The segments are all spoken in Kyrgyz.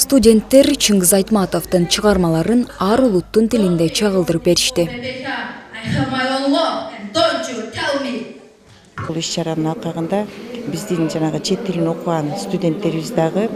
Студенттер Чыңгыз Айтматовдун чыгармаларын ар улуттун тилинде чагылдырып беришти. Бул иш-чаранын алкагында биздин жанагы чет тилин окуган студенттерибиз дагы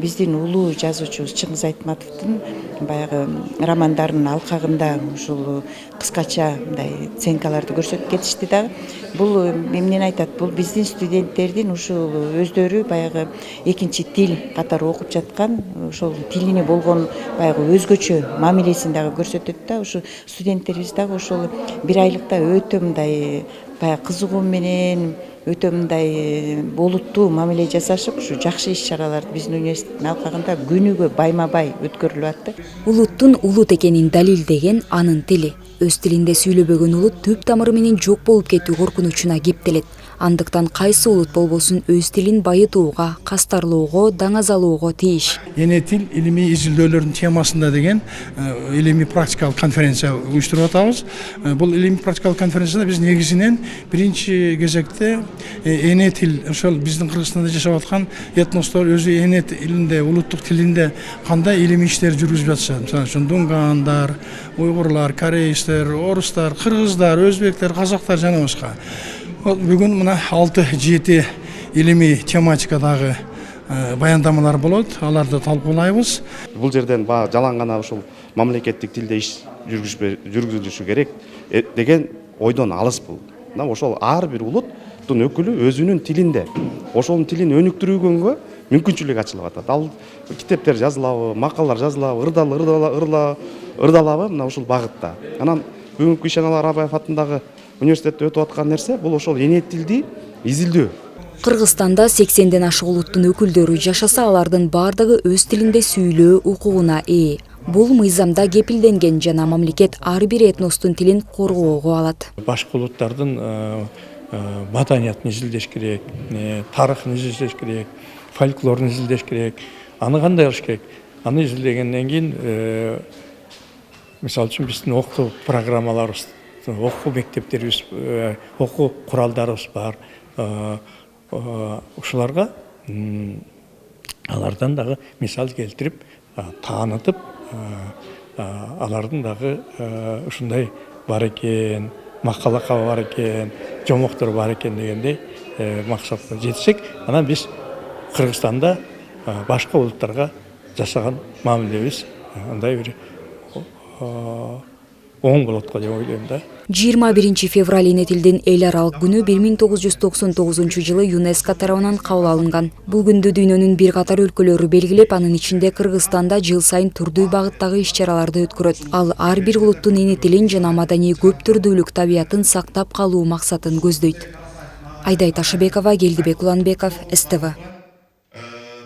биздин улуу жазуучубуз Чыңгыз Айтматовдун баягы романдарынын алкагында ушул кыскача мындай сценкаларды көрсөтүп кетишти дагы. Бул эмнени айтат? Бул биздин студенттердин ушул өздөрү баягы экинчи тил катары окуп жаткан ошол тилине болгон баягы өзгөчө мамилесин дагы көрсөтөт да. Ушу студенттерибиз дагы ошол бир айлыкта өтө мындай баягы кызыгуу менен өтө мындай болуттуу мамиле жасашып, ушу жакшы иш-чараларды биздин университеттин алкагында күнүгө байма-бай өткөрүлүп атты. Улуттун улут экенин далилдеген анын тили. Өз тилинде сүйлөбөгөн улут түп тамыры менен жок болуп кетүү коркунучуна кептелет. Андыктан кайсы улут болбосун өз тилин байытууга, кастарлоого, даңазалоого тийиш. Эне тил илимий изилдөөлөрдүн темасында деген илимий практикалык конференция уюштуруп атабыз. Бул илимий практикалык конференцияда биз негизинен биринчи кезекте эне тил, ошол биздин Кыргызстанда жашап аткан этностор өзү эне тилинде, улуттук тилинде кандай илимий иштер жүргүзүп жатышат. Мисалы үчүн дунгандар, уйгурлар, корейстер, орустар, кыргыздар, өзбектер, казактар жана башка. Бүгүн мына 6-7 илимий тематикадагы баяндамалар болот. Аларды талкуулайбыз. Бул жерден жалаң гана ушул мамлекеттик тилде иш жүргүзүлүшү керек деген ойдон алыс бул. Ошол ар бир улуттун өкүлү өзүнүн тилинде, ошонун тилин өнүктүргөнгө мүмкүнчүлүк ачылып атат. Ал китептер жазылабы, макалалар жазылабы, ырдалабы мына ушул багытта. Анан бүгүнкү Ишеналы Абаев атындагы университетте өтүп аткан нерсе бул ошол эне тилди изилдөө. Кыргызстанда 80ден ашык улуттун өкүлдөрү жашаса, алардын бардыгы өз тилинде сүйлөө укугуна ээ. Бул мыйзамда кепилденген жана мамлекет ар бир этностун тилин коргоого алат. Башка улуттардын маданиятын изилдеш керек, тарыхын изилдеш керек, фольклорун изилдеш керек. Аны кандай кылыш керек? Аны изилдегенден кийин мисалы үчүн биздин окуу программаларыбыз, окуу мектептерибиз, окуу куралдарыбыз бар. Ушуларга алардан дагы мисал келтирип, таанытып, алардын дагы ушундай бар экен, макала бар экен, жомоктор бар экен дегендей максатка жетсек, анан биз Кыргызстанда башка улуттарга жасаган мамилебиз андай бир оң болот го деп ойлойм да. 21 февраль эне тилдин эл аралык күнү 1999-жылы ЮНЕСКО тарабынан кабыл алынган. Бул күндү дүйнөнүн бир катар өлкөлөрү белгилеп, анын ичинде Кыргызстанда жыл сайын түрдүү багыттагы иш-чараларды өткөрөт. Ал ар бир улуттун эне тилин жана маданий көп түрдүүлүк табиятын сактап калуу максатын көздөйт. Айдай Ташыбекова, Келдибек Уланбеков, СТВ.